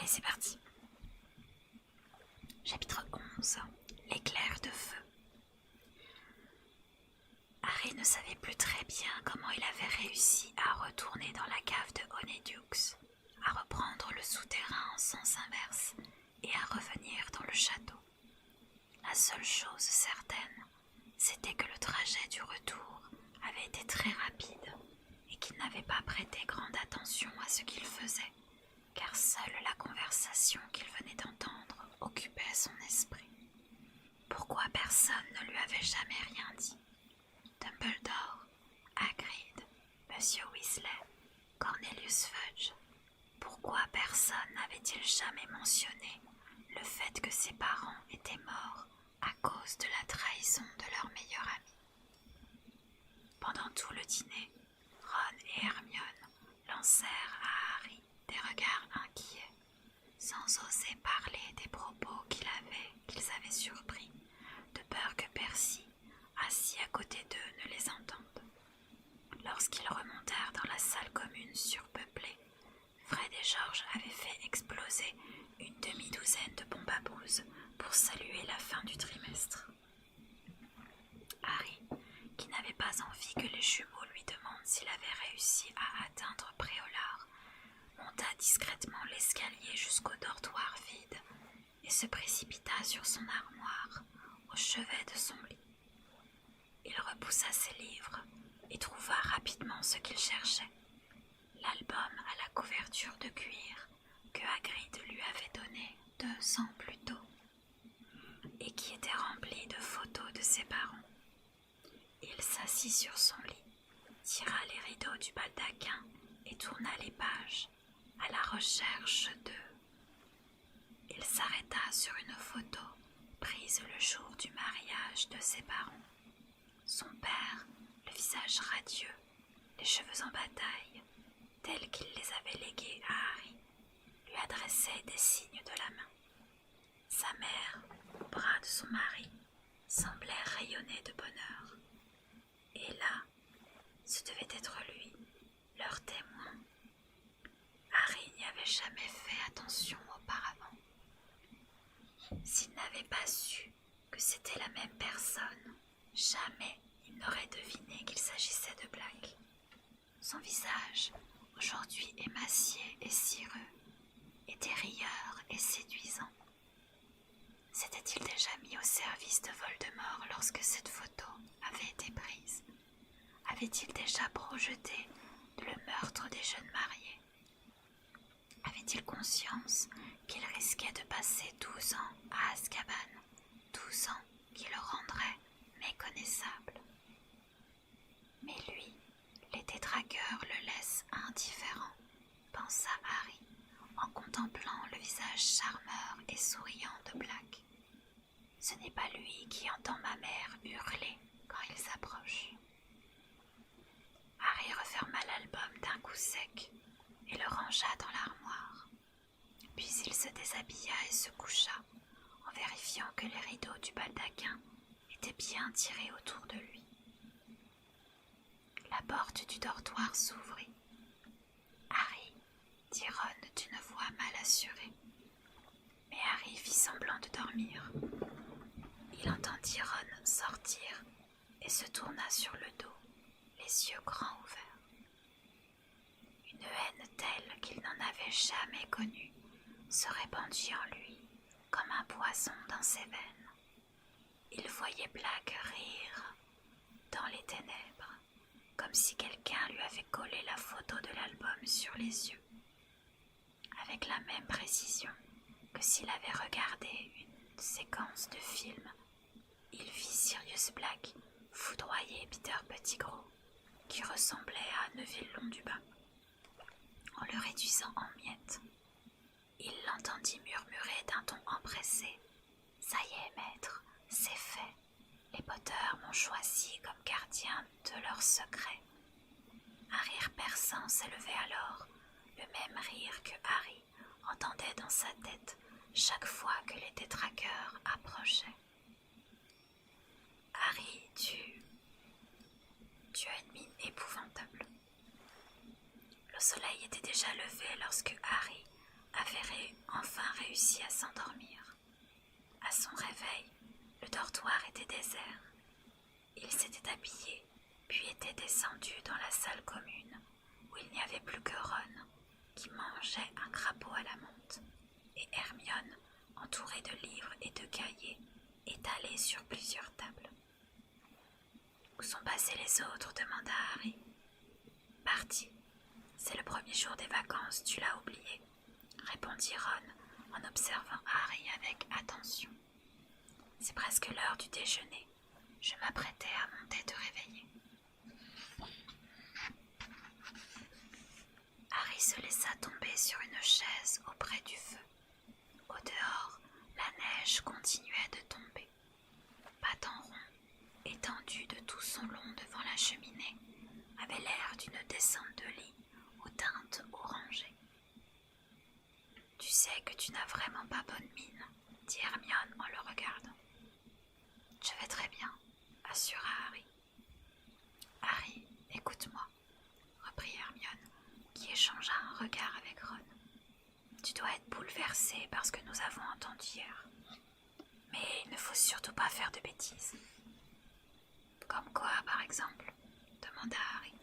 Allez, c'est parti. Chapitre 11. L'éclair de feu. Harry ne savait plus très bien comment il avait réussi à retourner dans la cave de Honeydukes, à reprendre le souterrain en sens inverse et à revenir dans le château. La seule chose certaine, c'était que le trajet du retour avait été très rapide et qu'il n'avait pas prêté grande attention à ce qu'il faisait, car seule la conversation qu'il venait d'entendre occupait son esprit. Pourquoi personne ne lui avait jamais rien dit? Dumbledore, Hagrid, Monsieur Weasley, Cornelius Fudge. Pourquoi personne n'avait-il jamais mentionné le fait que ses parents étaient morts à cause de la trahison de leur meilleur ami? Pendant tout le dîner, Ron et Hermione lancèrent à Harry des regards inquiets, sans oser parler des propos qu'ils avaient surpris, de peur que Percy, assis à côté d'eux, ne les entende. Lorsqu'ils remontèrent dans la salle commune surpeuplée, Fred et George avaient fait exploser une demi-douzaine de bombes à bouses pour saluer la fin du trimestre. Harry, qui n'avait pas envie que les jumeaux lui demandent s'il avait réussi à atteindre Préolard, monta discrètement l'escalier jusqu'au dortoir vide et se précipita sur son armoire au chevet de son lit. Il repoussa ses livres et trouva rapidement ce qu'il cherchait, l'album à la couverture de cuir que Hagrid lui avait donné 2 ans plus tôt et qui était rempli de photos de ses parents. Il s'assit sur son lit, tira les rideaux du baldaquin et tourna les pages à la recherche d'eux. Il s'arrêta sur une photo prise le jour du mariage de ses parents. Son père, le visage radieux, les cheveux en bataille, tels qu'il les avait légués à Harry, lui adressait des signes de la main. Sa mère, au bras de son mari, semblait rayonner de bonheur. Et là, ce devait être lui, leur témoin. Harry n'y avait jamais fait attention auparavant. S'il n'avait pas su que c'était la même personne, jamais il n'aurait deviné qu'il s'agissait de Black. Son visage, aujourd'hui émacié et cireux, était rieur et séduisant. S'était-il déjà mis au service de Voldemort lorsque cette photo avait été prise? Avait-il déjà projeté le meurtre des jeunes mariés? Avait-il conscience qu'il risquait de passer 12 ans à Azkaban, 12 ans qui le rendraient méconnaissable? Mais lui, les détraqueurs le laissent indifférent, pensa Harry, en contemplant le visage charmeur et souriant de Black. Ce n'est pas lui qui entend ma mère hurler quand il s'approche. Harry referma l'album d'un coup sec et le rangea dans l'armoire. Puis il se déshabilla et se coucha, en vérifiant que les rideaux du baldaquin étaient bien tirés autour de lui. La porte du dortoir s'ouvrit. « Harry !» dit Ron d'une voix mal assurée. Mais Harry fit semblant de dormir. Il entendit Ron sortir et se tourna sur le dos, les yeux grands ouverts. Une haine telle qu'il n'en avait jamais connue se répandit en lui comme un poison dans ses veines. Il voyait Black rire dans les ténèbres, comme si quelqu'un lui avait collé la photo de l'album sur les yeux, avec la même précision que s'il avait regardé une séquence de film. Il vit Sirius Black foudroyer Peter Pettigrew, qui ressemblait à Neville Londubat, en le réduisant en miettes. Il l'entendit murmurer d'un ton empressé. « Ça y est, maître, c'est fait. Les Potter m'ont choisi comme gardien de leurs secrets. » Un rire perçant s'élevait alors, le même rire que Harry entendait dans sa tête chaque fois que les détraqueurs approchaient. « Harry, tu as une mine épouvantable. » Le soleil était déjà levé lorsque Harry avait enfin réussi à s'endormir. À son réveil, le dortoir était désert. Il s'était habillé, puis était descendu dans la salle commune, où il n'y avait plus que Ron, qui mangeait un crapaud à la menthe, et Hermione, entourée de livres et de cahiers, étalés sur plusieurs tables. « Où sont passés les autres ?» demanda Harry. « Partis. C'est le premier jour des vacances, tu l'as oublié, » répondit Ron en observant Harry avec attention. « C'est presque l'heure du déjeuner. Je m'apprêtais à monter te réveiller. » Harry se laissa tomber sur une chaise auprès du feu. Au dehors, la neige continuait de tomber. Patin rond, étendu de tout son long devant la cheminée, avait l'air d'une descente de lit aux teintes orangées. « Tu sais que tu n'as vraiment pas bonne mine, » dit Hermione en le regardant. « Je vais très bien, » assura Harry. « Harry, écoute-moi, » reprit Hermione, qui échangea un regard avec Ron. « Tu dois être bouleversé par ce que nous avons entendu hier. Mais il ne faut surtout pas faire de bêtises. »« Comme quoi, par exemple ?» demanda Harry.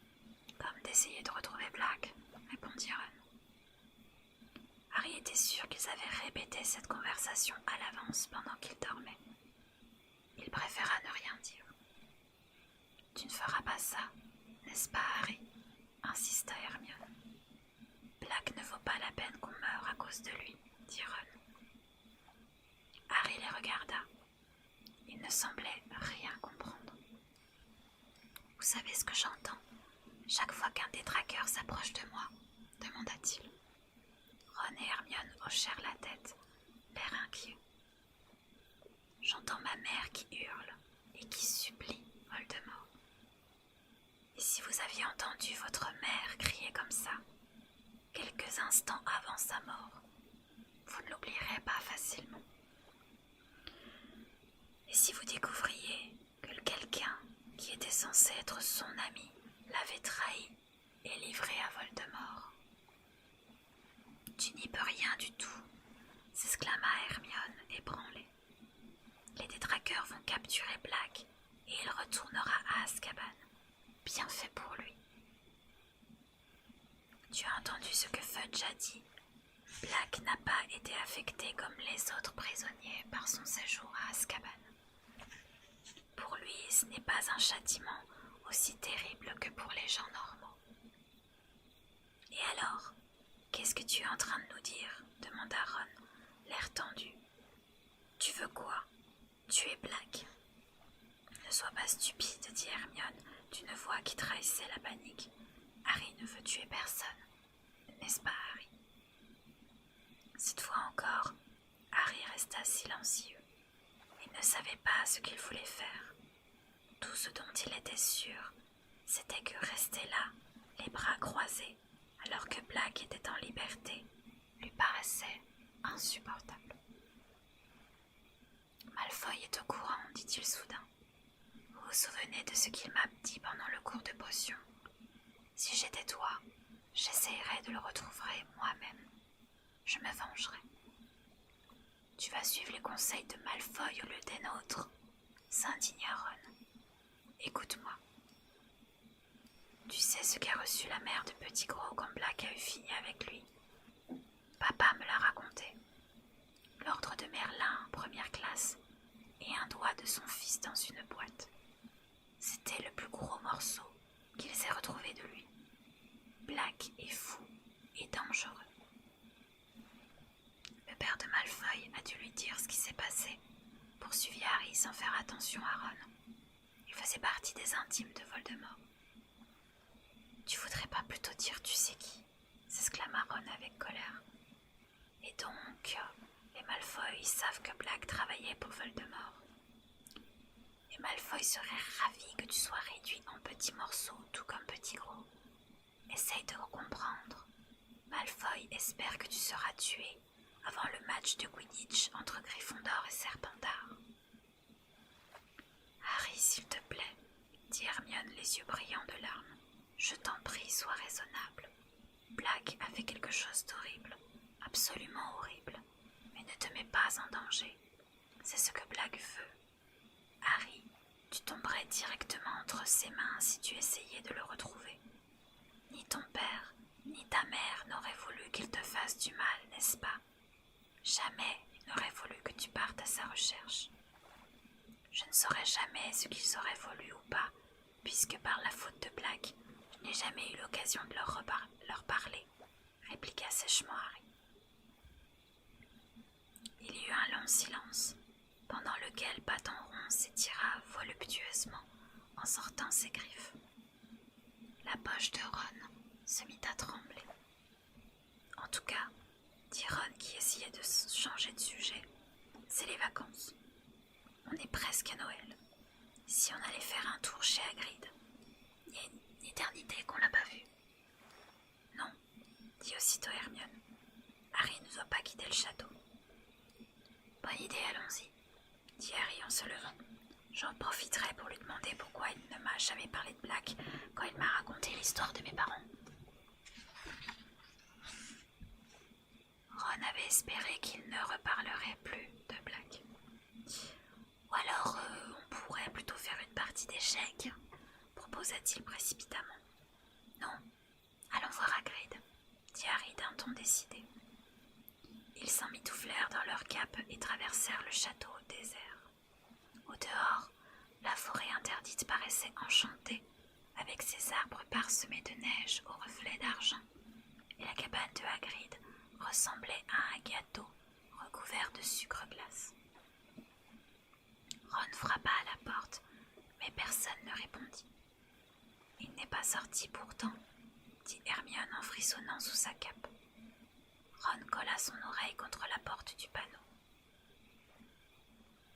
« Comme d'essayer de retrouver Black, » répondit Ron. Harry était sûr qu'ils avaient répété cette conversation à l'avance pendant qu'ils dormaient. Il préféra ne rien dire. « Tu ne feras pas ça, n'est-ce pas, Harry ?» insista Hermione. « Black ne vaut pas la peine qu'on meure à cause de lui, » dit Ron. Harry les regarda. Il ne semblait rien comprendre. « Vous savez ce que j'entends chaque fois qu'un détraqueur s'approche de moi ?» demanda-t-il. Ron et Hermione hochèrent la tête, l'air inquiet. « J'entends ma mère qui hurle et qui supplie Voldemort. Et si vous aviez entendu votre mère crier comme ça, quelques instants avant sa mort, vous ne l'oublierez pas facilement. Et si vous découvriez que quelqu'un qui était censé être son ami l'avait trahi et livré à Voldemort. »« Tu n'y peux rien du tout, » s'exclama Hermione ébranlée. « Les détraqueurs vont capturer Black et il retournera à Azkaban. Bien fait pour lui. »« Tu as entendu ce que Fudge a dit. Black n'a pas été affecté comme les autres prisonniers par son séjour à Azkaban. Pour lui, ce n'est pas un châtiment aussi terrible que pour les gens normaux. »« Et alors, qu'est-ce que tu es en train de nous dire ?» demanda Ron, l'air tendu. « Tu veux quoi? Tuer Black ?» ?»« Ne sois pas stupide, » dit Hermione d'une voix qui trahissait la panique. « Harry ne veut tuer personne, n'est-ce pas, Harry ?» Cette fois encore, Harry resta silencieux. Il ne savait pas ce qu'il voulait faire. Tout ce dont il était sûr, c'était que rester là, les bras croisés, alors que Black était en liberté, lui paraissait insupportable. « Malfoy est au courant, » dit-il soudain. « Vous vous souvenez de ce qu'il m'a dit pendant le cours de potions? Si j'étais toi, j'essayerais de le retrouver moi-même. Je me vengerai. »« Tu vas suivre les conseils de Malfoy au lieu des nôtres ?» s'indigna Ron. « Écoute-moi. Tu sais ce qu'a reçu la mère de Petit Gros quand Black a eu fini avec lui? Papa me l'a raconté. L'ordre de Merlin, première classe, et un doigt de son fils dans une boîte. C'était le plus gros morceau qu'ils aient retrouvé de lui. Black est fou et dangereux. Le père de Malfoy a dû lui dire ce qui s'est passé, poursuivit Harry sans faire attention à Ron. Il faisait partie des intimes de Voldemort. « Tu voudrais pas plutôt dire tu sais qui ?» s'exclama Ron avec colère. « Et donc, les Malfoy savent que Black travaillait pour Voldemort. Et Malfoy serait ravi que tu sois réduit en petits morceaux, tout comme Petit Gros. Essaye de comprendre. Malfoy espère que tu seras tué avant le match de Quidditch entre Gryffondor et Serpentard. »« Harry, s'il te plaît, » dit Hermione les yeux brillants de larmes. « Je t'en prie, sois raisonnable. Black a fait quelque chose d'horrible, absolument horrible, mais ne te mets pas en danger. C'est ce que Black veut. Harry, tu tomberais directement entre ses mains si tu essayais de le retrouver. Ni ton père, ni ta mère n'auraient voulu qu'il te fasse du mal, n'est-ce pas? Jamais ils n'auraient voulu que tu partes à sa recherche. Je ne saurais jamais ce qu'ils auraient voulu ou pas, puisque par la faute de Black, je n'ai jamais eu l'occasion de leur parler, répliqua sèchement Harry. Il y eut un long silence, pendant lequel Bâton Rond s'étira voluptueusement en sortant ses griffes. La poche de Ron se mit à trembler. En tout cas, dit Ron qui essayait de changer de sujet, c'est les vacances. On est presque à Noël. Si on allait faire un tour chez Hagrid, il y a une éternité qu'on l'a pas vu. Non, dit aussitôt Hermione. Harry ne doit pas quitter le château. Bonne idée, allons-y, dit Harry en se levant. J'en profiterai pour lui demander pourquoi il ne m'a jamais parlé de Black quand il m'a raconté l'histoire de mes parents. Ron avait espéré qu'il ne reparlerait plus de Black. Ou alors, on pourrait plutôt faire une partie d'échecs, proposa-t-il précipitamment. Non, allons voir Hagrid, dit Harry d'un ton décidé. Ils s'emmitouflèrent dans leurs capes et traversèrent le château au désert. Au dehors, la forêt interdite paraissait enchantée, avec ses arbres parsemés de neige aux reflets d'argent, et la cabane de Hagrid ressemblait à un gâteau recouvert de sucre glace. Ron frappa à la porte, mais personne ne répondit. Il n'est pas sorti pourtant, dit Hermione en frissonnant sous sa cape. Ron colla son oreille contre la porte du panneau.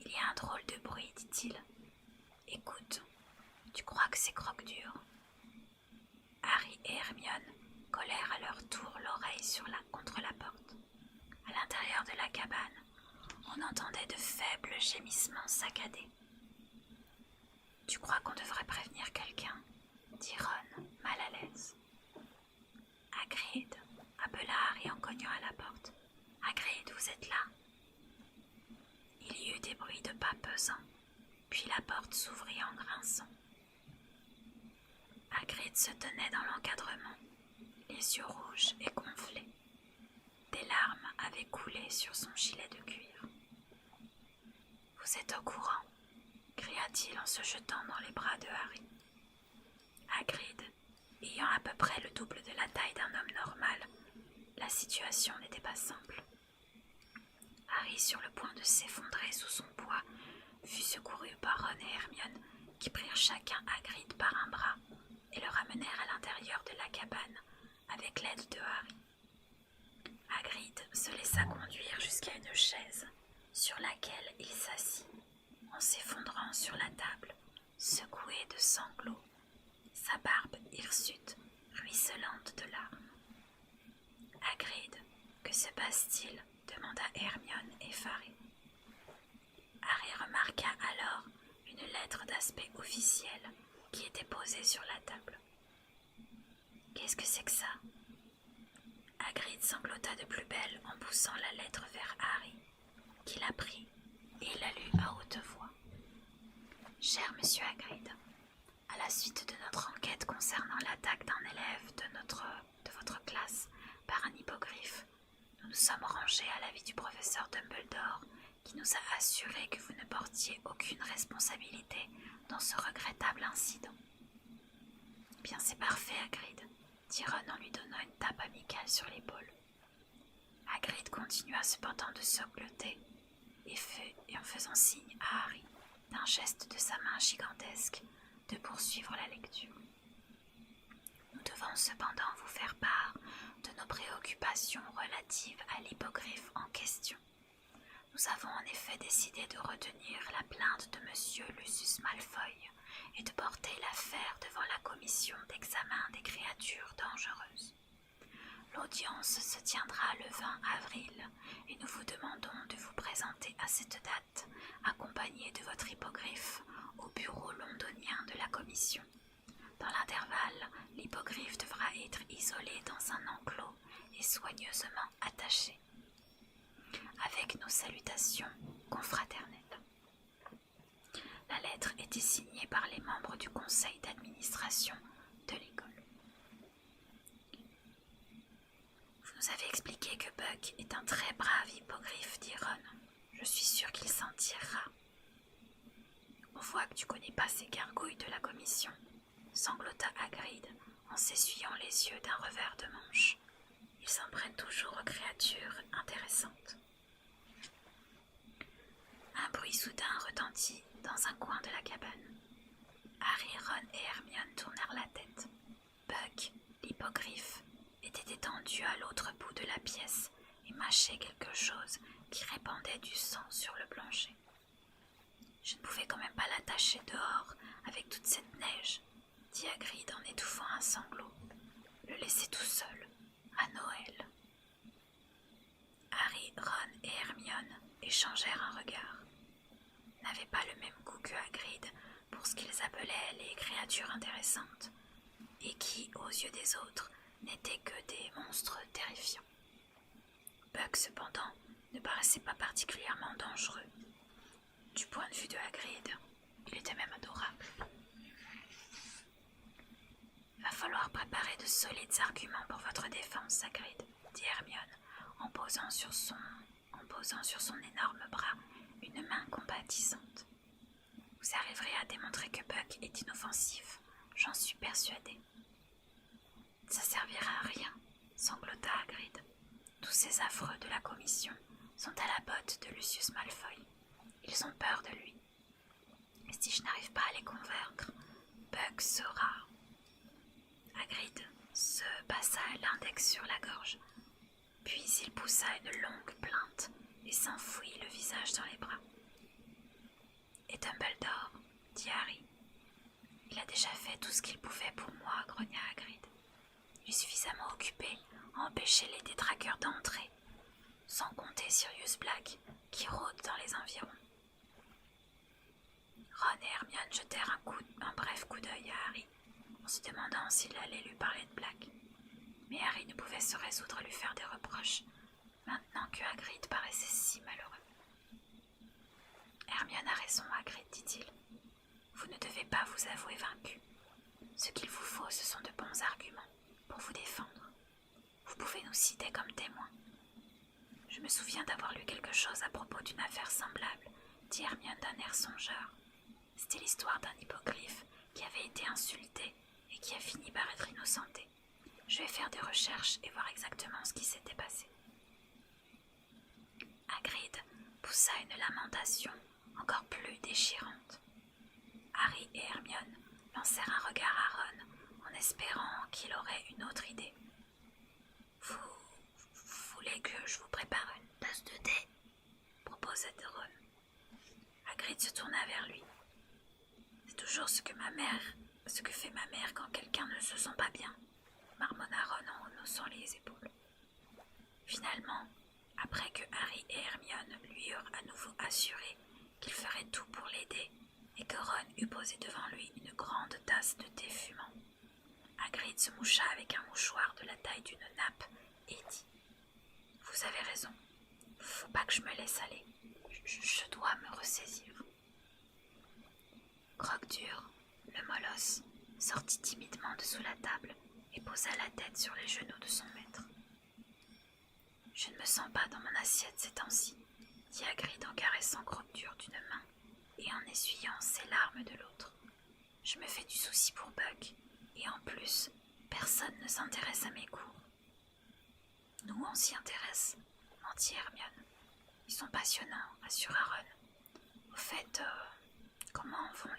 Il y a un drôle de bruit, dit-il. Écoute, tu crois que c'est Croque-Dur? Harry et Hermione collèrent à leur tour l'oreille contre la porte. À l'intérieur de la cabane, on entendait de faibles gémissements saccadés. Tu crois qu'on devrait prévenir quelqu'un? Dit Ron, mal à l'aise. Hagrid, appela Harry en cognant à la porte. Hagrid, vous êtes là? Il y eut des bruits de pas pesants, puis la porte s'ouvrit en grinçant. Hagrid se tenait dans l'encadrement, les yeux rouges et gonflés. Des larmes avaient coulé sur son gilet de cuir. « Vous êtes au courant ?» cria-t-il en se jetant dans les bras de Harry. Hagrid, ayant à peu près le double de la taille d'un homme normal, la situation n'était pas simple. Harry, sur le point de s'effondrer sous son poids, fut secouru par Ron et Hermione, qui prirent chacun Hagrid par un bras et le ramenèrent à l'intérieur de la cabane avec l'aide de Harry. Hagrid se laissa conduire jusqu'à une chaise, sur laquelle il s'assit, en s'effondrant sur la table, secoué de sanglots, sa barbe hirsute, ruisselante de larmes. « Hagrid, que se passe-t-il » demanda Hermione effarée. Harry remarqua alors une lettre d'aspect officiel qui était posée sur la table. « Qu'est-ce que c'est que ça ?» Hagrid sanglota de plus belle en poussant la lettre vers Harry, qui la prit et la lut à haute voix. « Cher monsieur Hagrid, à la suite de notre enquête concernant l'attaque d'un élève de votre classe par un hippogriffe, nous nous sommes rangés à l'avis du professeur Dumbledore qui nous a assuré que vous ne portiez aucune responsabilité dans ce regrettable incident. »« Bien, c'est parfait, Hagrid, » dit Ron en lui donnant une tape amicale sur l'épaule. Hagrid continua cependant de sangloter et en faisant signe à Harry, d'un geste de sa main gigantesque, de poursuivre la lecture. Nous devons cependant vous faire part de nos préoccupations relatives à l'hippogriffe en question. Nous avons en effet décidé de retenir la plainte de monsieur Lucius Malfoy et de porter l'affaire devant la commission d'examen des créatures dangereuses. L'audience se tiendra le 20 avril et nous vous demandons de vous présenter à cette date, accompagné de votre hippogriffe, au bureau londonien de la commission. Dans l'intervalle, l'hippogriffe devra être isolé dans un enclos et soigneusement attaché. avec nos salutations confraternelles. La lettre était signée par les membres du conseil d'administration de l'école. Vous nous avez expliqué que Buck est un très brave hippogriffe, dit Ron. Je suis sûr qu'il s'en tirera. On voit que tu connais pas ces gargouilles de la commission, sanglota Hagrid en s'essuyant les yeux d'un revers de manche. Ils s'en prennent toujours aux créatures intéressantes. Un bruit soudain retentit dans un coin de la cabane. Harry, Ron et Hermione tournèrent la tête. Buck, l'hippogriffe, était étendu à l'autre bout de la pièce et mâchait quelque chose qui répandait du sang sur le plancher. Je ne pouvais quand même pas l'attacher dehors avec toute cette neige, dit Hagrid en étouffant un sanglot. Le laisser tout seul, à Noël. Harry, Ron et Hermione échangèrent un regard. N'avaient pas le même goût que Hagrid pour ce qu'ils appelaient les créatures intéressantes, et qui, aux yeux des autres, n'étaient que des monstres terrifiants. Buck, cependant, ne paraissait pas particulièrement dangereux. Du point de vue de Hagrid, il était même adorable. Va falloir préparer de solides arguments pour votre défense, Hagrid, dit Hermione, en posant sur son énorme bras une main compatissante. Vous arriverez à démontrer que Buck est inoffensif, j'en suis persuadée. Ça servira à rien, sanglota Hagrid. Tous ces affreux de la commission sont à la botte de Lucius Malfoy. Ils ont peur de lui. Et si je n'arrive pas à les convaincre, Buck sera... Hagrid se passa l'index sur la gorge, puis il poussa une longue plainte et s'enfouit le visage dans les bras. « Et Dumbledore, dit Harry. Il a déjà fait tout ce qu'il pouvait pour moi, grogna Hagrid. Il est suffisamment occupé à empêcher les détraqueurs d'entrer, sans compter Sirius Black, qui rôde dans les environs. » Ron et Hermione jetèrent un bref coup d'œil à Harry, en se demandant s'il allait lui parler de Black. Mais Harry ne pouvait se résoudre à lui faire des reproches, maintenant que Hagrid paraissait si malheureux. Hermione a raison, Hagrid, dit-il. Vous ne devez pas vous avouer vaincu. Ce qu'il vous faut, ce sont de bons arguments pour vous défendre. Vous pouvez nous citer comme témoins. Je me souviens d'avoir lu quelque chose à propos d'une affaire semblable, dit Hermione d'un air songeur. C'était l'histoire d'un hippogriffe qui avait été insulté et qui a fini par être innocenté. Je vais faire des recherches et voir exactement ce qui s'était passé. Hagrid poussa une lamentation encore plus déchirante. Harry et Hermione lancèrent un regard à Ron en espérant qu'il aurait une autre idée. Vous voulez que je vous prépare une tasse de thé ? Proposa Ron. Hagrid se tourna vers lui. C'est toujours ce que fait ma mère quand quelqu'un ne se sent pas bien, marmonna Ron en haussant les épaules. Finalement, après que Harry et Hermione lui eurent à nouveau assuré qu'ils feraient tout pour l'aider et que Ron eut posé devant lui une grande tasse de thé fumant, Hagrid se moucha avec un mouchoir de la taille d'une nappe et dit « Vous avez raison, faut pas que je me laisse aller, je dois me ressaisir. » Croque-Dur, le molosse, sortit timidement de sous la table et posa la tête sur les genoux de son maître. « Je ne me sens pas dans mon assiette ces temps-ci, » dit Hagrid en caressant Croque-Dur d'une main et en essuyant ses larmes de l'autre. « Je me fais du souci pour Buck, et en plus, personne ne s'intéresse à mes cours. »« Nous, on s'y intéresse, » mentit Hermione. « Ils sont passionnants, assura Ron. Au fait, comment vont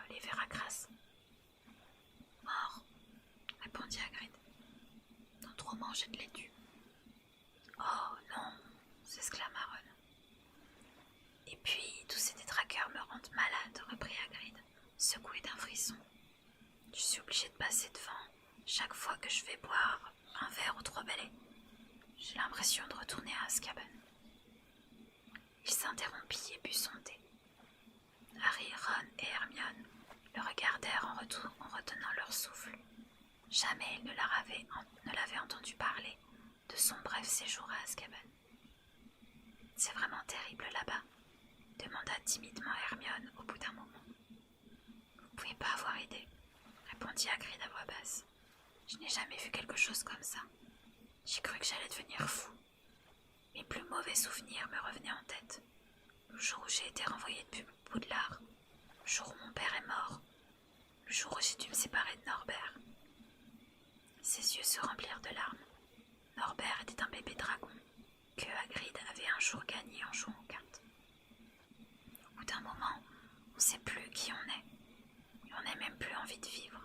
les Veracras ?»« Morts, » répondit Hagrid. « Ont trop mangé de laitue. »« Oh non !» s'exclama Ron. « Et puis, tous ces détraqueurs me rendent malade, reprit Hagrid, secoué d'un frisson. Je suis obligé de passer devant chaque fois que je vais boire un verre aux 3 balais. J'ai l'impression de retourner à Azkaban. » Il s'interrompit et but son thé. Harry, Ron et Hermione le regardèrent en retenant leur souffle. Jamais ils ne l'avaient entendu parler de son bref séjour à Azkaban. C'est vraiment terrible là-bas, demanda timidement Hermione au bout d'un moment. Vous ne pouvez pas avoir idée, répondit Hagrid à voix basse. Je n'ai jamais vu quelque chose comme ça. J'ai cru que j'allais devenir fou. Mes plus mauvais souvenirs me revenaient en tête. Le jour où j'ai été renvoyé de Poudlard, le jour où mon père est mort, le jour où j'ai dû me séparer de Norbert. Ses yeux se remplirent de larmes. Norbert était un bébé dragon que Hagrid avait un jour gagné en jouant aux cartes. Au bout d'un moment, on ne sait plus qui on est, et on n'a même plus envie de vivre.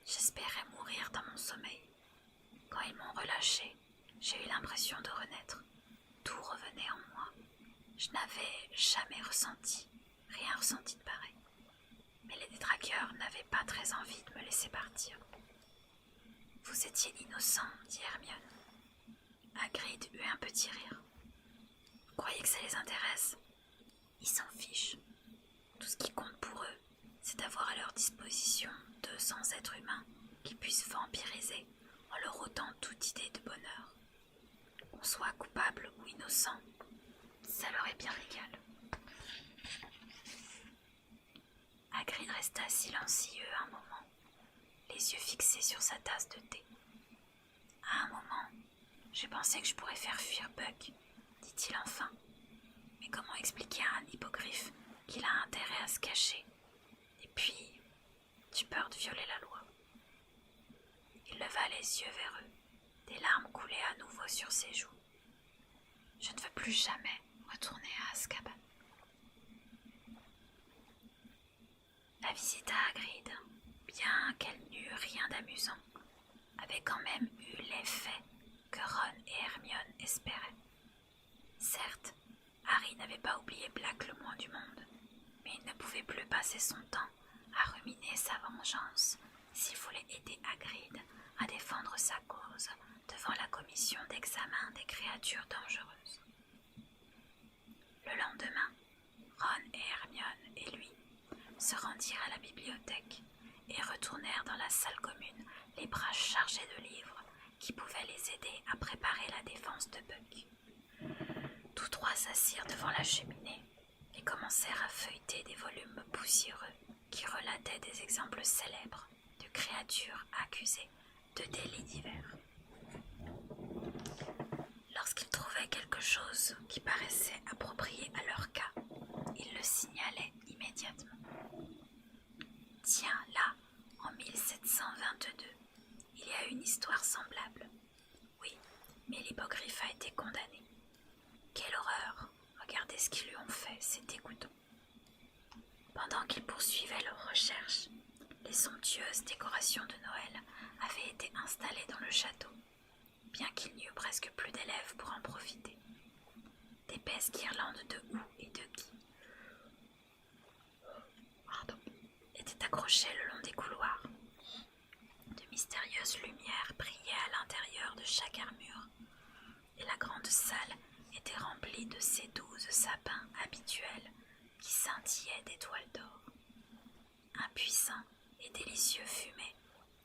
J'espérais mourir dans mon sommeil. Quand ils m'ont relâché, j'ai eu l'impression de renaître. Tout revenait en moi. Je n'avais jamais rien ressenti de pareil. Mais les détraqueurs n'avaient pas très envie de me laisser partir. Vous étiez innocent, dit Hermione. Hagrid eut un petit rire. Vous croyez que ça les intéresse? Ils s'en fichent. Tout ce qui compte pour eux, c'est d'avoir à leur disposition 200 êtres humains qui puissent vampiriser en leur ôtant toute idée de bonheur. Qu'on soit coupable ou innocent, ça leur est bien égal. Hagrid resta silencieux un moment, les yeux fixés sur sa tasse de thé. À un moment, j'ai pensé que je pourrais faire fuir Buck, dit-il enfin. Mais comment expliquer à un hippogriffe qu'il a intérêt à se cacher? Et puis, j'ai peur de violer la loi. Il leva les yeux vers eux. Des larmes coulaient à nouveau sur ses joues. Je ne veux plus jamais retourner à Azkaban. La visite à Hagrid, bien qu'elle n'eût rien d'amusant, avait quand même eu l'effet que Ron et Hermione espéraient. Certes, Harry n'avait pas oublié Black le moins du monde, mais il ne pouvait plus passer son temps à ruminer sa vengeance s'il voulait aider Hagrid à défendre sa cause devant la commission d'examen des créatures dangereuses. Le lendemain, Ron et Hermione et lui se rendirent à la bibliothèque et retournèrent dans la salle commune les bras chargés de livres qui pouvaient les aider à préparer la défense de Buck. Tous trois s'assirent devant la cheminée et commencèrent à feuilleter des volumes poussiéreux qui relataient des exemples célèbres de créatures accusées de délits divers. Lorsqu'ils trouvaient quelque chose qui paraissait approprié à leur cas, ils le signalaient immédiatement. Tiens, là, en 1722, il y a une histoire semblable. Oui, mais l'hippogriffe a été condamné. Quelle horreur! Regardez ce qu'ils lui ont fait, c'est dégoûtant. Pendant qu'ils poursuivaient leurs recherches, les somptueuses décorations de Noël avaient été installées dans le château, bien qu'il n'y eût presque plus d'élèves pour en profiter. D'épaisses guirlandes de houx et de gui étaient accrochées le long des couloirs. De mystérieuses lumières brillaient à l'intérieur de chaque armure, et la grande salle était remplie de ces 12 sapins habituels qui scintillaient d'étoiles d'or. Un puissant et délicieux fumet,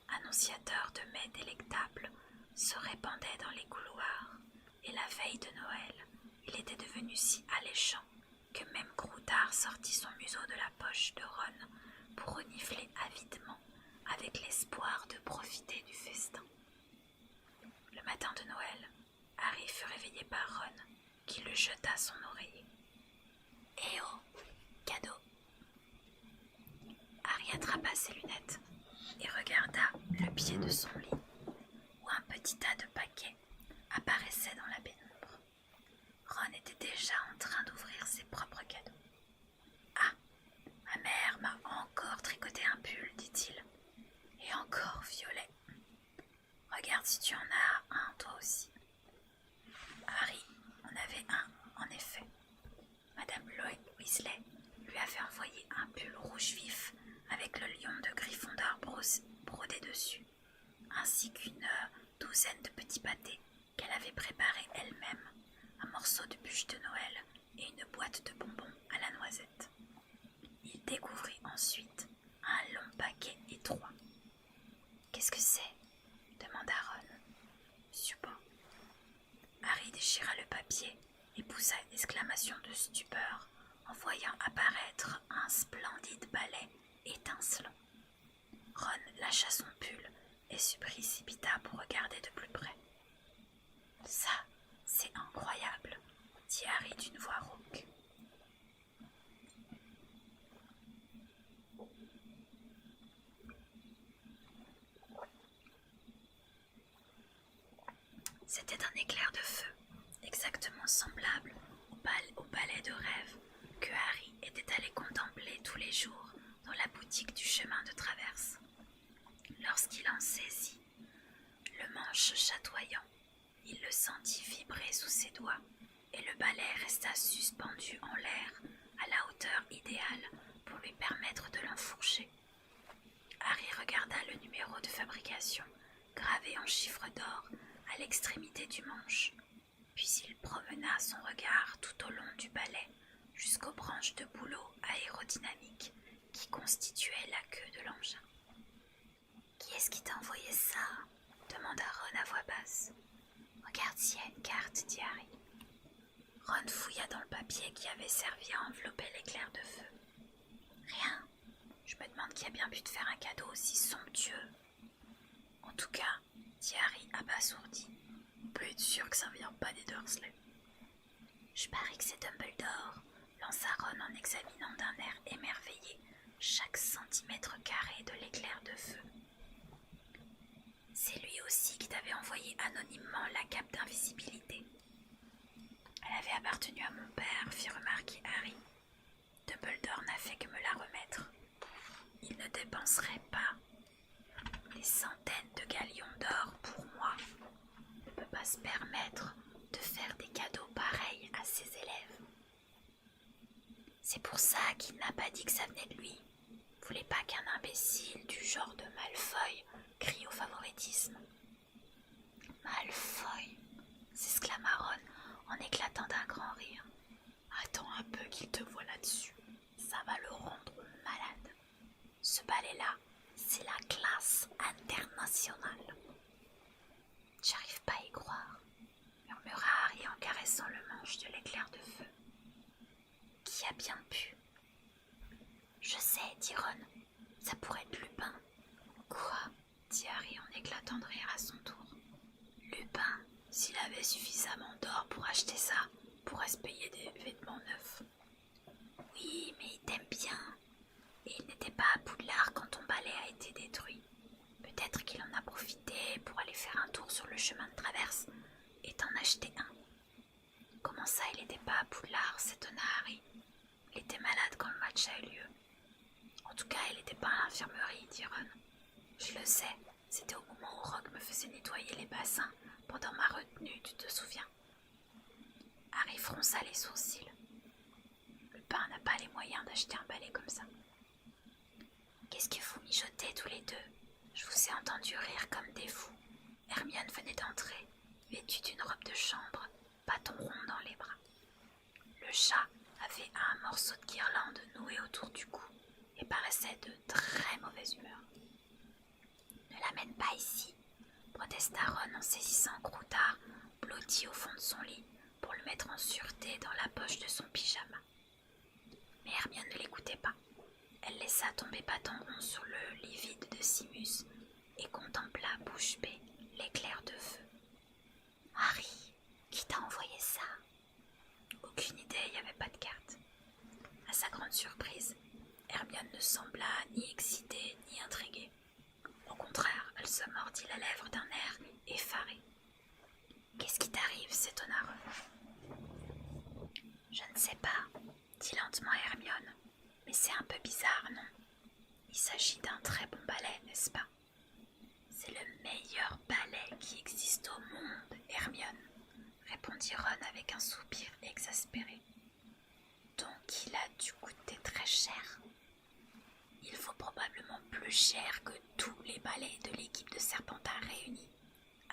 annonciateur de mets délectables, se répandait dans les couloirs, et la veille de Noël, il était devenu si alléchant que même Croutard sortit son museau de la poche de Ron pour renifler avidement avec l'espoir de profiter du festin. Le matin de Noël, Harry fut réveillé par Ron, qui le jeta son oreiller. « Eh oh, cadeau !» Harry attrapa ses lunettes et regarda le pied de son lit, où un petit tas de paquets apparaissait dans la pénombre. Ron était déjà en train d'ouvrir ses propres cadeaux. « Ah, ma mère m'a encore tricoté un pull, dit-il, et encore violet. Regarde si tu en as un toi aussi. » Harry en avait un, en effet. Madame Lloyd Weasley lui avait envoyé un pull rouge vif avec le lion de Gryffondor brodé dessus, ainsi qu'une douzaine de petits pâtés qu'elle avait préparés elle-même, un morceau de bûche de Noël et une boîte de bonbons à la noisette. Il découvrit ensuite un long paquet étroit. « Qu'est-ce que c'est ?» demanda Ron. « Je sais pas. » Harry déchira le papier et poussa une exclamation de stupeur en voyant apparaître un splendide balai étincelant. Ron lâcha son pull et se précipita pour regarder de plus près. « Ça, c'est incroyable, » dit Harry d'une voix rauque. C'était un éclair de feu, exactement semblable au balai de rêve que Harry était allé contempler tous les jours dans la boutique du chemin de traverse. Lorsqu'il en saisit le manche chatoyant, il le sentit vibrer sous ses doigts et le balai resta suspendu en l'air à la hauteur idéale pour lui permettre de l'enfourcher. Harry regarda le numéro de fabrication gravé en chiffres d'or à l'extrémité du manche, puis il promena son regard tout au long du balai jusqu'aux branches de bouleau aérodynamiques qui constituaient la queue de l'engin. « Qui est-ce qui t'a envoyé ça ?» demanda Ron à voix basse. « Regarde s'il y a une carte, » dit Harry. Ron fouilla dans le papier qui avait servi à envelopper l'éclair de feu. « Rien. Je me demande qui a bien pu te faire un cadeau aussi somptueux. » « En tout cas, » dit Harry abasourdi, « on peut être sûr que ça ne vient pas des Dursley. »« Je parie que c'est Dumbledore, » lança Ron en examinant d'un air émerveillé chaque centimètre carré de l'éclair de feu. « C'est lui aussi qui t'avait envoyé anonymement la cape d'invisibilité. »« Elle avait appartenu à mon père, » fit remarquer Harry. « Dumbledore n'a fait que me la remettre. Il ne dépenserait pas des centaines de galions d'or pour moi. Il ne peut pas se permettre de faire des cadeaux pareils à ses élèves. C'est pour ça qu'il n'a pas dit que ça venait de lui. Il voulait pas qu'un imbécile du genre de Malfoy crie au favoritisme. »« Malfoy !» s'exclama Ron en éclatant d'un grand rire. « Attends un peu qu'il te voie là-dessus. Ça va le rendre malade. Ce balai-là, c'est la classe internationale. »« J'arrive pas à y croire, » murmura Harry en caressant le manche de l'éclair de feu. « Qui a bien pu ?»« Je sais, » dit Ron. « Ça pourrait être Lupin. »« Quoi ?» dit Harry en éclatant de rire à son tour. « Lupin, s'il avait suffisamment d'or pour acheter ça, pourrait se payer des vêtements neufs. »« Oui, mais il t'aime bien. Et il n'était pas à Poudlard quand ton balai a été détruit. Peut-être qu'il en a profité pour aller faire un tour sur le chemin de traverse et t'en acheter un. »« Comment ça, il n'était pas à Poudlard ?» s'étonna Harry. « Il était malade quand le match a eu lieu. »« En tout cas, il n'était pas à l'infirmerie, » dit Ron. « Je le sais, c'était au moment où Rogue me faisait nettoyer les bassins pendant ma retenue, tu te souviens ?» Harry fronça les sourcils. Lupin n'a pas les moyens d'acheter un balai comme ça. « Qu'est-ce que vous mijotez tous les deux ? Je vous ai entendu rire comme des fous. » Hermione venait d'entrer, vêtue d'une robe de chambre, bâton rond dans les bras. Le chat avait un morceau de guirlande noué autour du cou et paraissait de très mauvaise humeur. « Ne l'amène pas ici, » protesta Ron en saisissant Croutard, blotti au fond de son lit, pour le mettre en sûreté dans la poche de son pyjama. Mais Hermione ne l'écoutait pas. Elle laissa tomber bâton rond sur le lit vide de Simus et contempla bouche bée l'éclair de feu. « Harry, qui t'a envoyé ça ?» Aucune idée, il n'y avait pas de carte. À sa grande surprise, Hermione ne sembla ni excitée ni intriguée. Au contraire, elle se mordit la lèvre d'un air effaré. « Qu'est-ce qui t'arrive ?» s'étonna Ron. « Je ne sais pas, » dit lentement Hermione. « Mais c'est un peu bizarre, non ? Il s'agit d'un très bon balai, n'est-ce pas ? » « C'est le meilleur balai qui existe au monde, Hermione, » répondit Ron avec un soupir exaspéré. « Donc il a dû coûter très cher. » « Il faut probablement plus cher que tous les balais de l'équipe de Serpentard réunis, »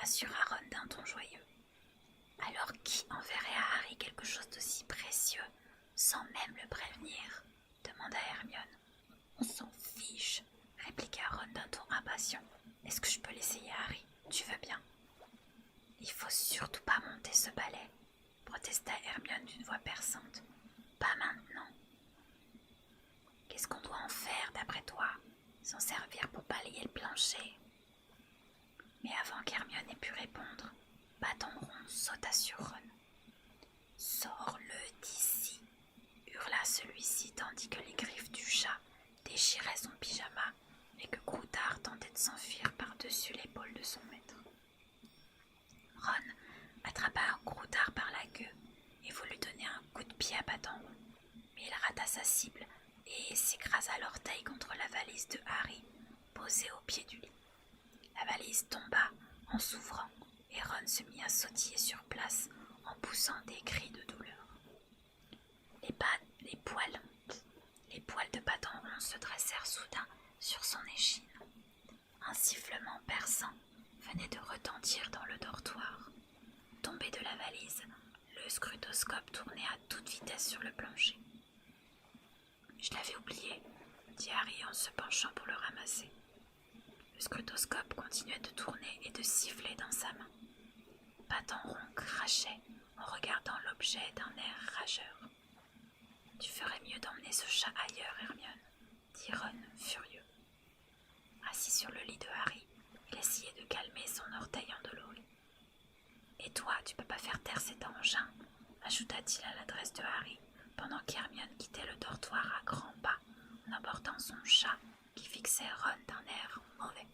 assura Ron d'un ton joyeux. « Alors qui enverrait à Harry quelque chose d'aussi précieux, sans même le prévenir ?» demanda Hermione. « On s'en fiche, » répliqua Ron d'un ton impatient. « Est-ce que je peux l'essayer, Harry ? Tu veux bien ?»« Il faut surtout pas monter ce balai, » protesta Hermione d'une voix perçante. Pas maintenant. Qu'est-ce qu'on doit en faire, d'après toi? S'en servir pour balayer le plancher? Mais avant qu'Hermione ait pu répondre, Bâton Rond sauta sur Ron. Sors-le d'ici, hurla celui-ci tandis que les griffes du chat déchiraient son pyjama et que Croutard tentait de s'enfuir par-dessus l'épaule de son maître. Ron attrapa Croutard par la queue et voulut donner un coup de pied à Bâton Rond, mais il rata sa cible et s'écrasa l'orteil contre la valise de Harry, posée au pied du lit. La valise tomba en s'ouvrant et Ron se mit à sautiller sur place en poussant des cris de douleur. Les poils de Bâton Rond se dressèrent soudain sur son échine. Un sifflement perçant venait de retentir dans le dortoir. Tombé de la valise, le scrutoscope tournait à toute vitesse sur le plancher. « Je l'avais oublié », dit Harry en se penchant pour le ramasser. Le scrutoscope continuait de tourner et de siffler dans sa main. Bâton Rond crachait en regardant l'objet d'un air rageur. « Tu ferais mieux d'emmener ce chat ailleurs, Hermione, » dit Ron, furieux. Assis sur le lit de Harry, il essayait de calmer son orteil endolori. « Et toi, tu peux pas faire taire cet engin » ajouta-t-il à l'adresse de Harry, pendant qu'Hermione quittait le dortoir à grands pas en emportant son chat qui fixait Ron d'un air mauvais.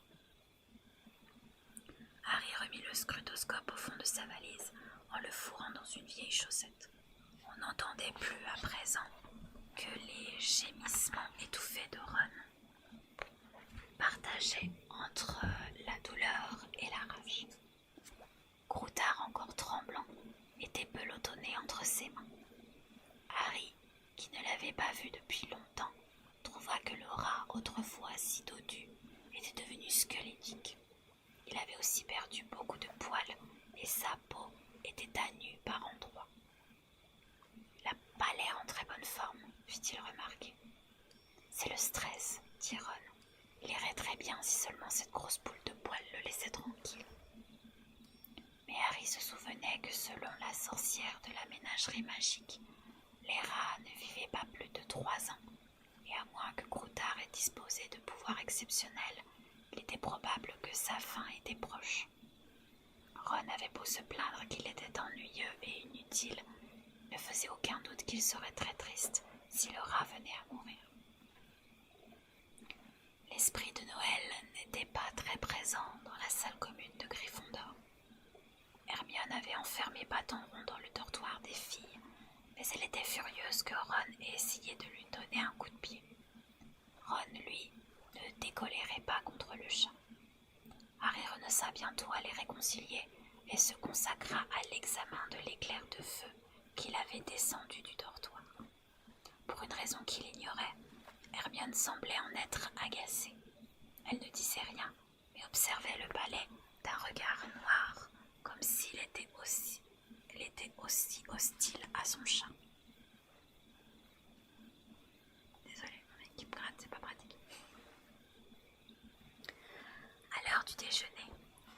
Harry remit le scrutoscope au fond de sa valise en le fourrant dans une vieille chaussette. On n'entendait plus à présent que les gémissements étouffés de Ron, partagés entre la douleur et la rage. Croutard, encore tremblant, était pelotonné entre ses mains. Harry, qui ne l'avait pas vu depuis longtemps, trouva que le rat, autrefois si dodu, était devenu squelettique. Il avait aussi perdu beaucoup de poils et sa peau était à nu par endroits. « Il n'a pas l'air en très bonne forme, » fit-il remarquer. « C'est le stress, » dit Ron. « Il irait très bien si seulement cette grosse boule de poils le laissait tranquille. » Mais Harry se souvenait que selon la sorcière de la ménagerie magique, les rats ne vivaient pas plus de 3 ans, et à moins que Croutard ait disposé de pouvoirs exceptionnels, il était probable que sa fin était proche. Ron avait beau se plaindre qu'il était ennuyeux et inutile, il ne faisait aucun doute qu'il serait très triste si le rat venait à mourir. L'esprit de Noël n'était pas très présent dans la salle commune de Gryffondor. Hermione avait enfermé Bâton Rond dans le dortoir des filles, mais elle était furieuse que Ron ait essayé de lui donner un coup de pied. Ron, lui, ne décolérait pas contre le chat. Harry renonça bientôt à les réconcilier et se consacra à l'examen de l'éclair de feu qu'il avait descendu du dortoir. Pour une raison qu'il ignorait, Hermione semblait en être agacée. Elle ne disait rien, mais observait le balai d'un regard noir, comme s'il était aussi hostile à son chat. Désolée, mon équipe gratte, c'est pas pratique. À l'heure du déjeuner,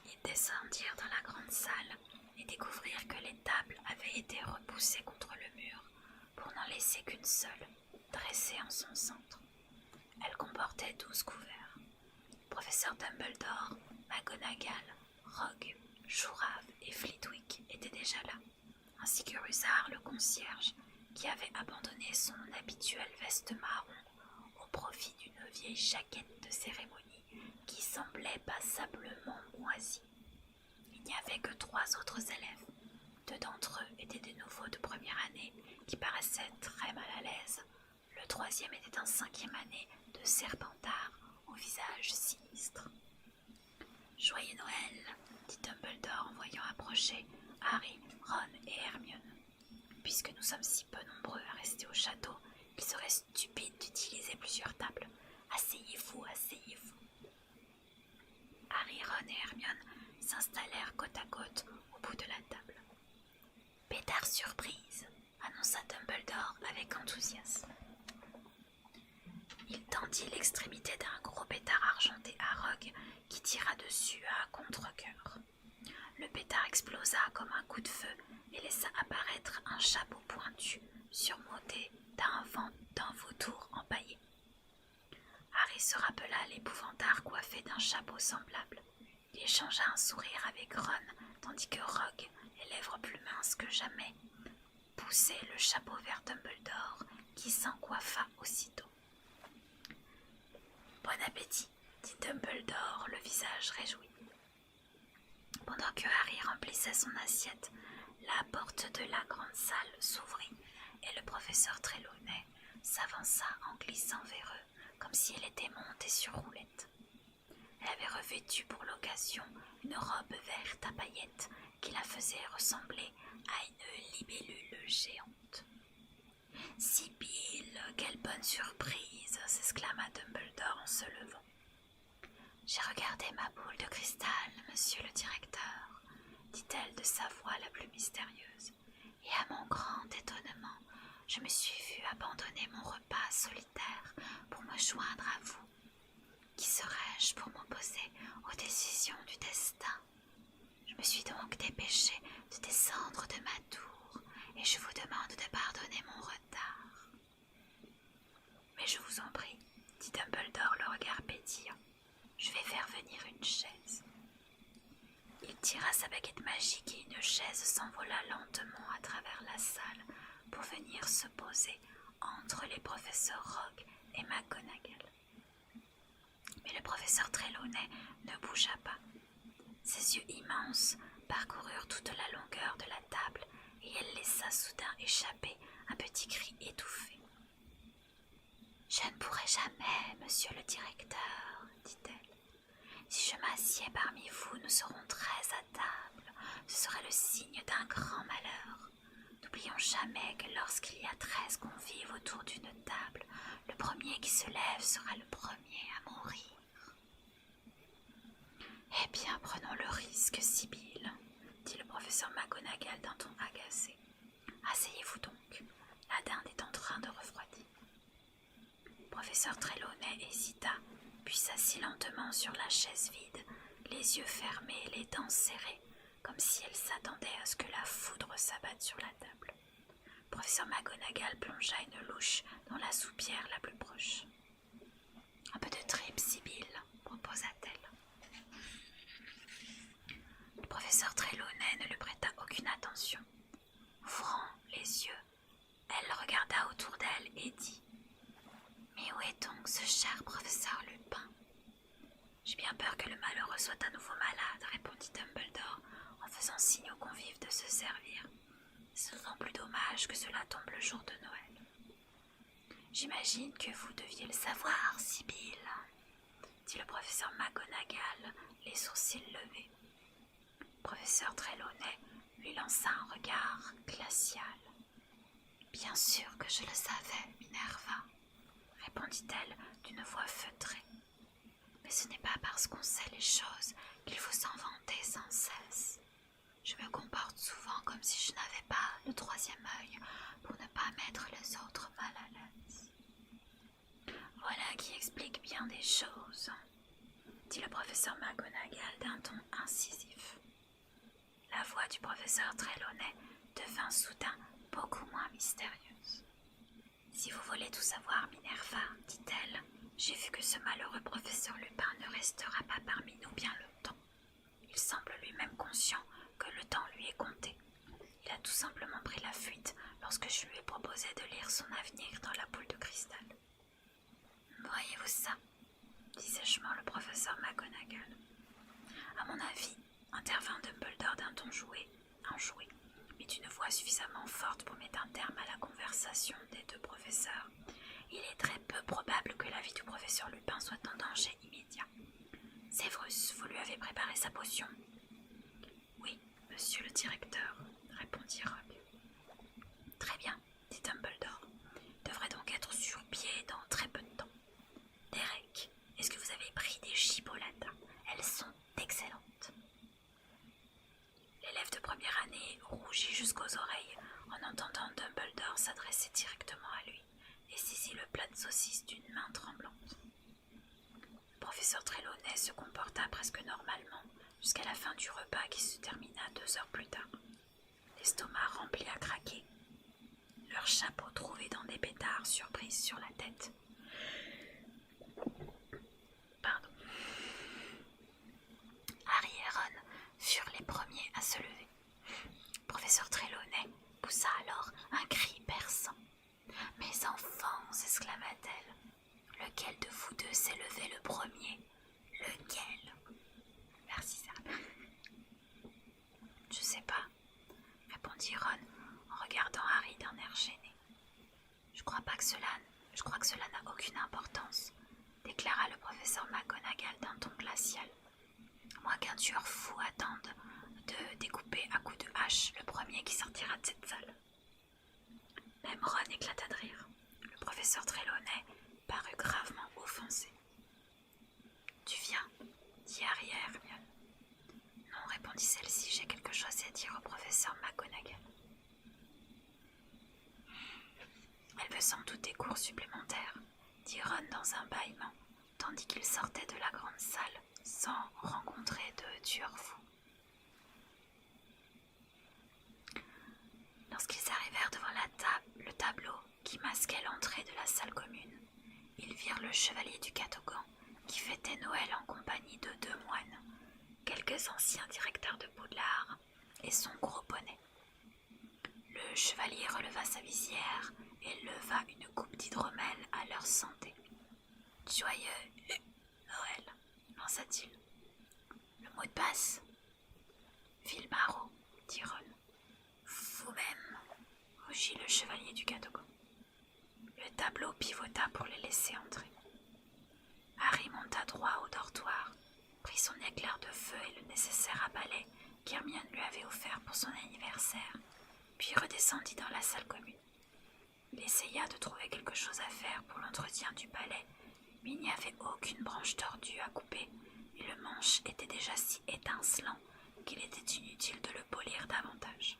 ils descendirent dans la grande salle et découvrirent que les tables avaient été repoussées contre le mur pour n'en laisser qu'une seule, dressée en son centre. Elle comportait 12 couverts. Professeur Dumbledore, McGonagall, Rogue, Jourave et Flitwick étaient déjà là, ainsi que Rusard le concierge, qui avait abandonné son habituelle veste marron au profit d'une vieille jaquette de cérémonie qui semblait passablement moisie. Il n'y avait que 3 autres élèves. 2 d'entre eux étaient des nouveaux de première année qui paraissaient très mal à l'aise. Le 3e était un 5e année de Serpentard au visage sinistre. « Joyeux Noël !» dit Dumbledore en voyant approcher Harry, Ron et Hermione. « Puisque nous sommes si peu nombreux à rester au château, il serait stupide d'utiliser plusieurs tables. Asseyez-vous, asseyez-vous. » Harry, Ron et Hermione s'installèrent côte à côte au bout de la table. « Pétard surprise !» annonça Dumbledore avec enthousiasme. Il tendit l'extrémité d'un gros pétard argenté à Rogue qui tira dessus à contre-cœur. Le pétard explosa comme un coup de feu et laissa apparaître un chapeau pointu surmonté d'un vautour empaillé. Harry se rappela l'épouvantard coiffé d'un chapeau semblable. Il échangea un sourire avec Ron, tandis que Rogue, les lèvres plus minces que jamais, poussait le chapeau vers Dumbledore, qui s'en coiffa aussitôt. « Bon appétit !» dit Dumbledore, le visage réjoui. Pendant que Harry remplissait son assiette, la porte de la grande salle s'ouvrit et le professeur Trelawney s'avança en glissant vers eux, comme si elle était montée sur roulette. Elle avait revêtu pour l'occasion une robe verte à paillettes qui la faisait ressembler à une libellule géante. « Sibylle, quelle bonne surprise !» s'exclama Dumbledore en se levant. « J'ai regardé ma boule de cristal, monsieur le directeur, » dit-elle de sa voix la plus mystérieuse, « et à mon grand étonnement, je me suis vue abandonner mon repas solitaire pour me joindre à vous. Qui serais-je pour m'opposer aux décisions du destin? Je me suis donc dépêchée de descendre de ma tour, et je vous demande de pardonner mon retard. »« Mais je vous en prie, » dit Dumbledore le regard pétillant, « je vais faire venir une chaise. » Il tira sa baguette magique et une chaise s'envola lentement à travers la salle pour venir se poser entre les professeurs Rogue et McGonagall. Mais le professeur Trelawney ne bougea pas. Ses yeux immenses parcoururent toute la longueur de la table et elle laissa soudain échapper un petit cri étouffé. « Je ne pourrai jamais, monsieur le directeur, » dit-elle. « Si je m'assieds parmi vous, nous serons 13 à table. Ce serait le signe d'un grand malheur. N'oublions jamais que lorsqu'il y a 13 convives autour d'une table, le premier qui se lève sera le premier à mourir. » « Eh bien, prenons le risque, Sibylle, » dit le professeur McGonagall d'un ton agacé. « Asseyez-vous donc, la dinde est en train de refroidir. » Le professeur Trelawney hésita, puis s'assit lentement sur la chaise vide, les yeux fermés et les dents serrées, comme si elle s'attendait à ce que la foudre s'abatte sur la table. Le professeur McGonagall plongea une louche dans la soupière la plus proche. « Un peu de tripes, Sibylle, » proposa-t-elle. Le professeur Trelawney ne lui prêta aucune attention. Ouvrant les yeux, elle regarda autour d'elle et dit « Mais où est donc ce cher professeur Lupin ?»« J'ai bien peur que le malheureux soit à nouveau malade, » répondit Dumbledore en faisant signe aux convives de se servir. « C'est d'autant plus dommage que cela tombe le jour de Noël. »« J'imagine que vous deviez le savoir, Sibylle, » dit le professeur McGonagall, les sourcils levés. Le professeur Trelawney lui lança un regard glacial. « Bien sûr que je le savais, Minerva, » répondit-elle d'une voix feutrée. « Mais ce n'est pas parce qu'on sait les choses qu'il faut s'en vanter sans cesse. Je me comporte souvent comme si je n'avais pas le troisième œil pour ne pas mettre les autres mal à l'aise. »« Voilà qui explique bien des choses, » dit le professeur McGonagall d'un ton incisif. La voix du professeur Trelawney devint soudain beaucoup moins mystérieuse. « Si vous voulez tout savoir, Minerva, dit-elle, j'ai vu que ce malheureux professeur Lupin ne restera pas parmi nous bien longtemps. Il semble lui-même conscient que le temps lui est compté. Il a tout simplement pris la fuite lorsque je lui ai proposé de lire son avenir dans la boule de cristal. »« Voyez-vous ça ?» dit sèchement le professeur McGonagall. « À mon avis, intervint Dumbledore d'un ton enjoué, mais d'une voix suffisamment forte pour mettre un terme à la conversation des deux professeurs. Il est très peu probable que la vie du professeur Lupin soit en danger immédiat. Séverus, vous lui avez préparé sa potion ? » ?»« Oui, monsieur le directeur, » répondit Rogue. « Très bien, » dit Dumbledore. « Il devrait donc être sur pied dans très peu de temps. Derek, est-ce que vous avez pris des chipolatas ? Elles sont excellentes. » L'élève de première année rougit jusqu'aux oreilles en entendant Dumbledore s'adresser directement à lui et saisit le plat de saucisse d'une main tremblante. Le professeur Trelawney se comporta presque normalement jusqu'à la fin du repas qui se termina 2 heures plus tard. Les l'estomac rempli à craquer, leurs chapeaux trouvés dans des pétards surprises sur la tête. Pardon. Harry et Ron furent les premiers à se lever. Professeur Trelawney poussa alors un cri perçant. « Mes enfants !» s'exclama-t-elle. « Lequel de vous deux s'est levé le premier ? Lequel ?» Merci, Sarah. « Je sais pas, » répondit Ron en regardant Harry d'un air gêné. « Je crois que cela n'a aucune importance, » déclara le professeur McGonagall d'un ton glacial. « À moins qu'un tueur fou attende de découper à coups de hache le premier qui sortira de cette salle. » Même Ron éclata de rire. Le professeur Trelawney parut gravement offensé. « Tu viens ?» dit Harry à Hermione. « Non » répondit celle-ci, « j'ai quelque chose à dire au professeur McGonagall. » Elle veut sans doute des cours supplémentaires, dit Ron dans un bâillement, tandis qu'il sortait de la grande salle sans rencontrer de tueur fou. Lorsqu'ils arrivèrent devant le tableau qui masquait l'entrée de la salle commune, ils virent le chevalier du Catogan qui fêtait Noël en compagnie de 2 moines, quelques anciens directeurs de Poudlard et son gros bonnet. Le chevalier releva sa visière et leva une coupe d'hydromel à leur santé. « Joyeux Noël !» lança-t-il. « Le mot de passe ?»« Villemaro » dit Ron. « Vous-même » rugit le chevalier du Catogan. Le tableau pivota pour les laisser entrer. Harry monta droit au dortoir, prit son éclair de feu et le nécessaire à balai qu'Hermione lui avait offert pour son anniversaire, puis redescendit dans la salle commune. Il essaya de trouver quelque chose à faire pour l'entretien du balai, mais il n'y avait aucune branche tordue à couper, et le manche était déjà si étincelant qu'il était inutile de le polir davantage.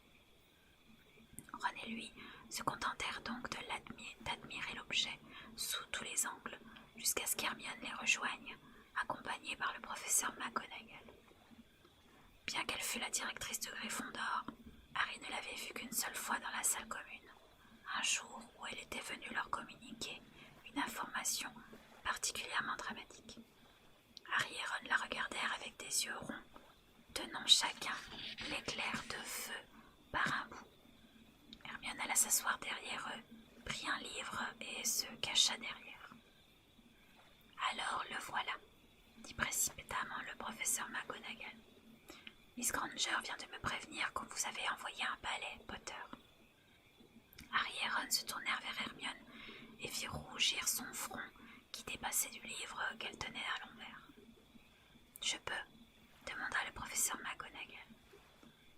Ron et lui se contentèrent donc d'admirer l'objet sous tous les angles, jusqu'à ce qu'Hermione les rejoigne, accompagnée par le professeur McGonagall. Bien qu'elle fût la directrice de Gryffondor, Harry ne l'avait vue qu'une seule fois dans la salle commune, un jour où elle était venue leur communiquer une information particulièrement dramatique. Harry et Ron la regardèrent avec des yeux ronds, tenant chacun l'éclair de feu par un bout. Hermione alla s'asseoir derrière eux, prit un livre et se cacha derrière. « Alors le voilà », dit précipitamment le professeur McGonagall. « Miss Granger vient de me prévenir qu'on vous avait envoyé un balai, Potter. » Harry et Ron se tournèrent vers Hermione et firent rougir son front qui dépassait du livre qu'elle tenait à l'envers. « Je peux ?» demanda le professeur McGonagall.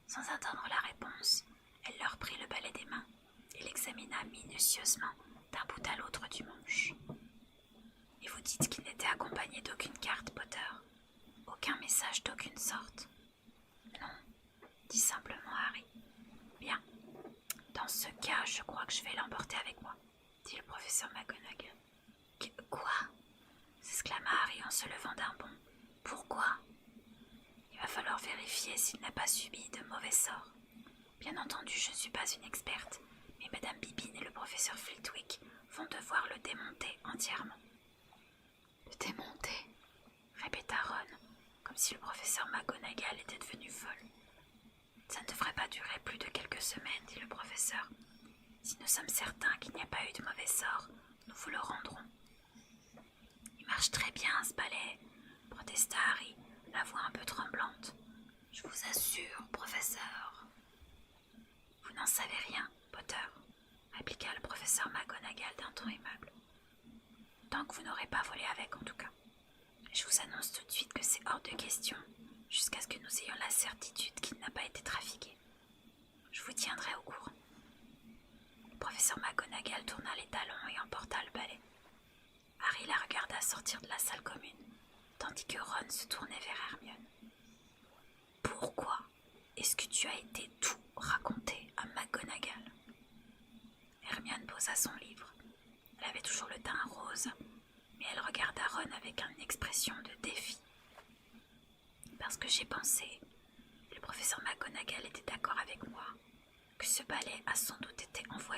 Sans attendre la réponse, elle leur prit le balai des mains et l'examina minutieusement d'un bout à l'autre du manche. « Et vous dites qu'il n'était accompagné d'aucune carte, Potter? Aucun message d'aucune sorte? » « Non, » dit simplement Harry. « Bien. Dans ce cas, je crois que je vais l'emporter avec moi, » dit le professeur McGonagall. « Quoi ?» s'exclama Harry en se levant d'un bond. « Pourquoi ? Il va falloir vérifier s'il n'a pas subi de mauvais sorts. Bien entendu, je ne suis pas une experte, mais Madame Bibine et le professeur Flitwick vont devoir le démonter entièrement. »« Le démonter ?» répéta Ron, comme si le professeur McGonagall était devenu folle. « Ça ne devrait pas durer plus de quelques semaines, » dit le professeur. « Si nous sommes certains qu'il n'y a pas eu de mauvais sort, nous vous le rendrons. »« Il marche très bien, ce balai, » protesta Harry, la voix un peu tremblante. « Je vous assure, professeur. »« Vous n'en savez rien, Potter, » répliqua le professeur McGonagall d'un ton aimable. « Tant que vous n'aurez pas volé avec, en tout cas. Je vous annonce tout de suite que c'est hors de question, jusqu'à ce que nous ayons la certitude qu'il n'a pas été trafiqué. Je vous tiendrai au courant. » Le professeur McGonagall tourna les talons et emporta le balai. Harry la regarda sortir de la salle commune, tandis que Ron se tournait vers Hermione. « Pourquoi est-ce que tu as été tout raconté à McGonagall ?» Hermione posa son livre. Elle avait toujours le teint rose, mais elle regarda Ron avec une expression de défi. « Parce que j'ai pensé, le professeur McGonagall était d'accord avec moi, que ce balai a sans doute été envoyé